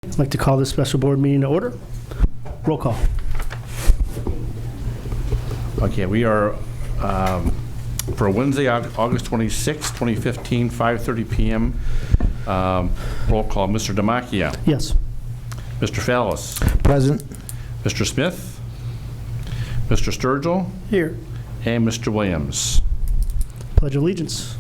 I'd like to call this special board meeting to order. Roll call. Okay, we are for Wednesday, August 26, 2015, 5:30 p.m. Roll call. Mr. Demakia. Yes. Mr. Fallis. Present. Mr. Smith. Mr. Sturgill. Here. And Mr. Williams. Pledge allegiance.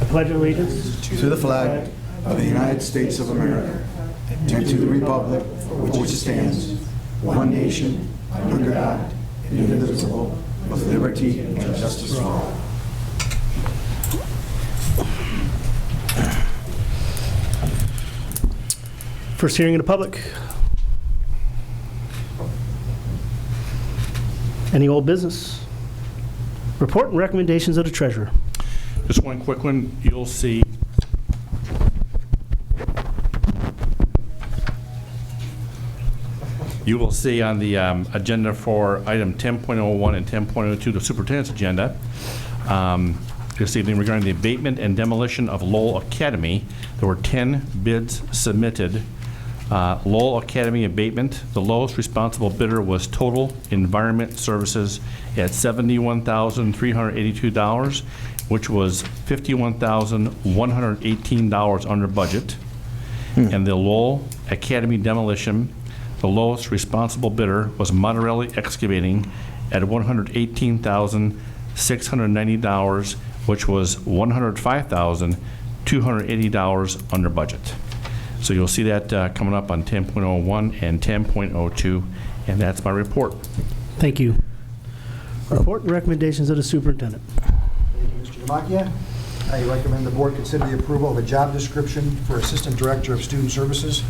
I pledge allegiance To the flag of the United States of America and to the republic for which it stands, one nation, under God, indivisible, with liberty and justice for all. First hearing in the public. Any old business? Report and recommendations of the treasurer. Just one quick one. You'll see on the agenda for item 10.01 and 10.02, the superintendent's agenda, this evening regarding the abatement and demolition of Lowell Academy. There were 10 bids submitted. Lowell Academy abatement, the lowest responsible bidder was Total Environment Services at $71,382, which was $51,118 under budget. And the Lowell Academy demolition, the lowest responsible bidder was Monterelli Excavating at $118,690, which was $105,280 under budget. So you'll see that coming up on 10.01 and 10.02, and that's my report. Thank you. Report and recommendations of the superintendent. Thank you, Mr. Demakia. I recommend the board consider the approval of a job description for Assistant Director of Student Services,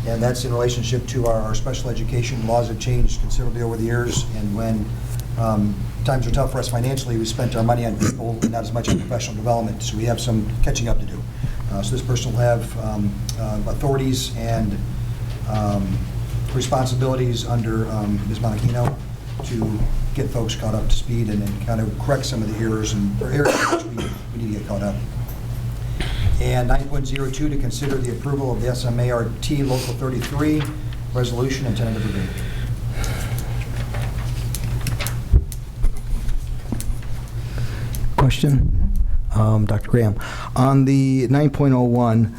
and that's in relationship to our special education. Laws have changed considerably over the years, and when times are tough for us financially, we spent our money on people and not as much on professional development, so we have some catching up to do. So this person will have authorities and responsibilities under Ms. Monachino to get folks caught up to speed and kind of correct some of the errors or areas which we need to get caught up. And 9.02, to consider the approval of the SMART Local 33 resolution and tentative agreement. Question? Dr. Graham, on the 9.01,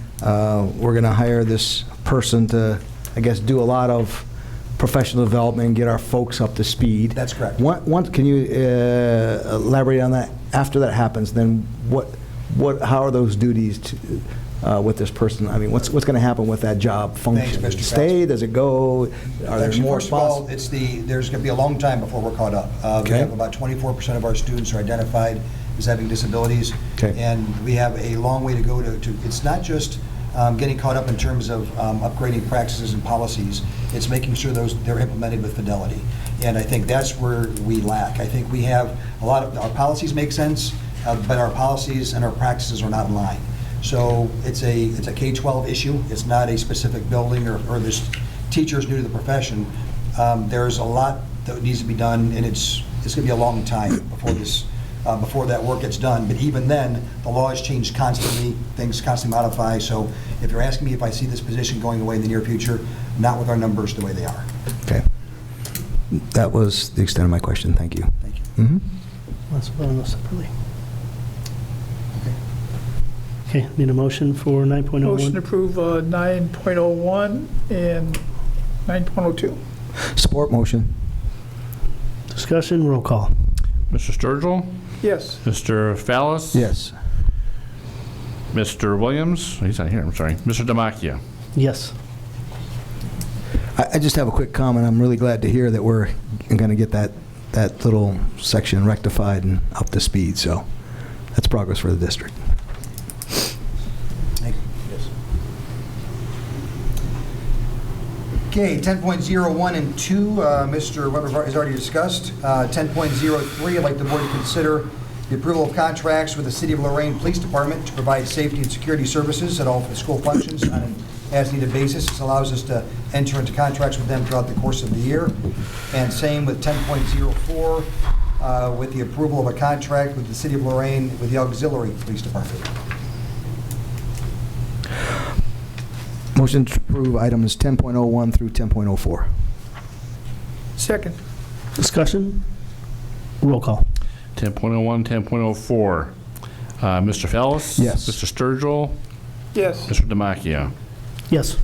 we're going to hire this person to, I guess, do a lot of professional development and get our folks up to speed. That's correct. Can you elaborate on that? After that happens, then how are those duties with this person? I mean, what's going to happen with that job function? Thanks, Mr. Does it stay? Does it go? Are there Actually, more first of all, spots? there's going to be a long time before we're caught up. We have about 24% of our students are identified as having disabilities, and we have a long way to go to it's not just getting caught up in terms of upgrading practices and policies. It's making sure they're implemented with fidelity, and I think that's where we lack. I think we have a lot of our policies make sense, but our policies and our practices are not in line. So it's a K-12 issue. It's not a specific building or there's teachers new to the profession. There's a lot that needs to be done, and it's going to be a long time before that work gets done. But even then, the law has changed constantly. Things constantly modify. So if you're asking me if I see this position going away in the near future, not with our numbers the way they are. Okay. That was the extent of my question. Thank you. Thank you. Let's vote on those separately. Okay, need a motion for 9.01. Motion to approve 9.01 and 9.02. Support motion. Discussion, roll call. Mr. Sturgill. Yes. Mr. Fallis. Yes. Mr. Williams. He's not here. I'm sorry. Mr. Demakia. Yes. I just have a quick comment. I'm really glad to hear that we're going to get that little section rectified and up to speed. So that's progress for the district. Thank you. Yes. Okay, 10.01 and 2, Mr. Weber has already discussed. 10.03, I'd like the board to consider the approval of contracts with the City of Lorain Police Department to provide safety and security services at all the school functions on an as-needed basis. This allows us to enter into contracts with them throughout the course of the year. And same with 10.04, with the approval of a contract with the City of Lorain with the Auxiliary Police Department. Motion to approve items 10.01 through 10.04. Second. Discussion? Roll call. 10.01, 10.04. Mr. Fellis? Yes. Mr. Sturgill? Yes. Mr. Damachia? Yes.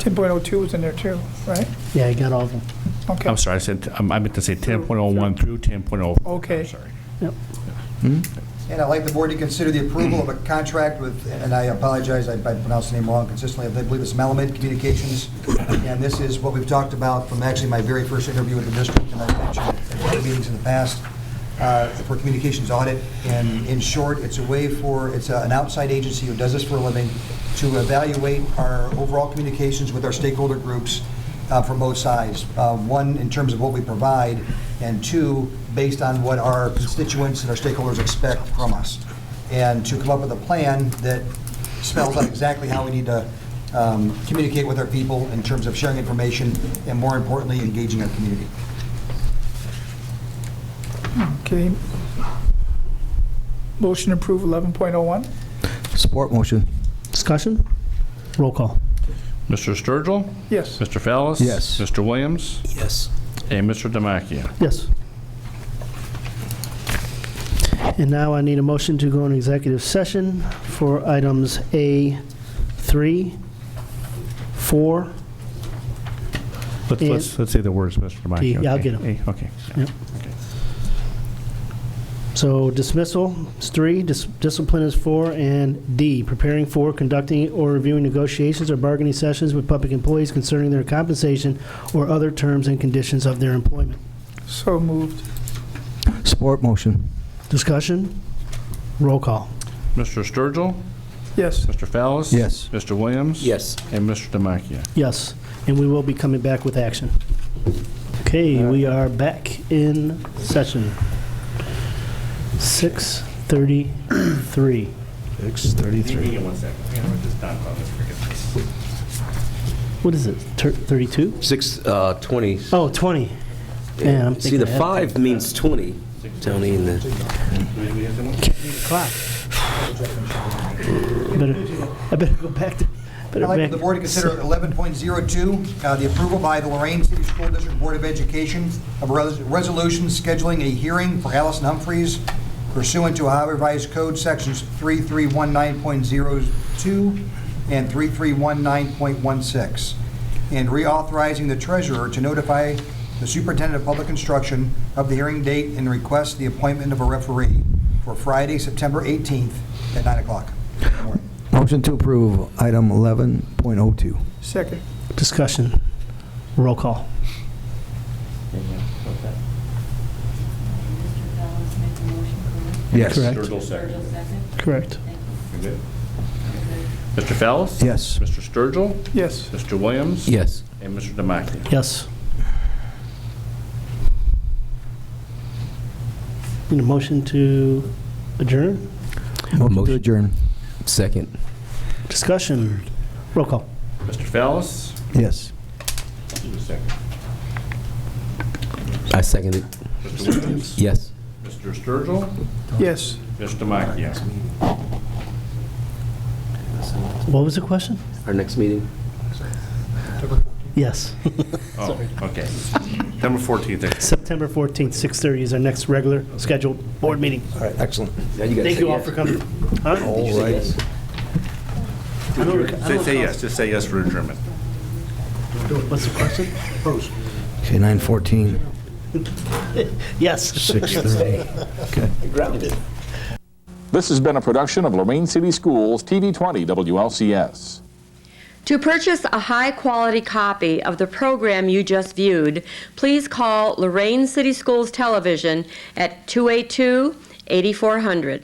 10.02 was in there too, right? Yeah, I got all of them. Okay. I'm sorry, I meant to say 10.01 through 10.04. Okay. Sorry. Yep. And I'd like the board to consider the approval of a contract with, and I apologize, I pronounced the name wrong consistently, I believe it's Malamed Communications. And this is what we've talked about from actually my very first interview with the district, and I've mentioned it at other meetings in the past, for communications audit. And in short, it's a way for, it's an outside agency who does this for a living, to evaluate our overall communications with our stakeholder groups from both sides. One, in terms of what we provide, and two, based on what our constituents and our stakeholders expect from us. And to come up with a plan that spells out exactly how we need to communicate with our people in terms of sharing information and, more importantly, engaging our community. Okay. Motion to approve 11.01. Support motion. Discussion? Roll call. Mr. Sturgill? Yes. Mr. Fellis? Yes. Mr. Williams? Yes. And Mr. Damachia? Yes. And now I need a motion to go in executive session for items A3, 4. Let's say the words, Mr. Damachia. Yeah, I'll okay? get 'em. Okay. Yep. So dismissal is 3, discipline is 4, and D, preparing for, conducting, or reviewing negotiations or bargaining sessions with public employees concerning their compensation or other terms and conditions of their employment. So moved. Support motion. Discussion? Roll call. Mr. Sturgill? Yes. Mr. Fallis? Yes. Mr. Williams? Yes. And Mr. Damachia? Yes, and we will be coming back with action. Okay, we are back in session. 6:33. 6:33. One second. What is it, 32? 6:20. Oh, 20. Yeah, I'm See, thinking the ahead. 5 means 20, Tony, and the Clock. I better go back to, I'd like the board to consider 11.02, the approval by the Lorain City School District Board of Education of a resolution scheduling a hearing for Allison Humphreys pursuant to Ohio Revised Code Sections 3319.02 and 3319.16, and reauthorizing the treasurer to notify the superintendent of public instruction of the hearing date and request the appointment of a referee for Friday, September 18th at 9 o'clock. Motion to approve item 11.02. Second. discussion. Roll call. Yes. Correct. Sturgill second. Correct. You good? Mr. Fallis? Yes. Mr. Sturgill? Yes. Mr. Williams? yes. And Mr. Damachia? Yes. Need a motion to adjourn? Motion to adjourn. Second. Discussion. Roll call. Mr. Fallis? Yes. Who's second? I second it. Mr. Williams? Yes. Mr. Sturgill? Yes. Mr. Damachia? What was the question? Our next meeting? Yes. Oh, okay. September 14th. September 14th, 6:30 is our next regular scheduled board meeting. All right, excellent. Thank you all for coming. Huh? All right. Say yes. Just say yes for adjournment. What's the question? Okay, 9:14, Yes. 6:30. Okay. Grounded. This has been a production of Lorain City Schools TV 20 WLCS. To purchase a high-quality copy of the program you just viewed, please call Lorain City Schools Television at 282-8400.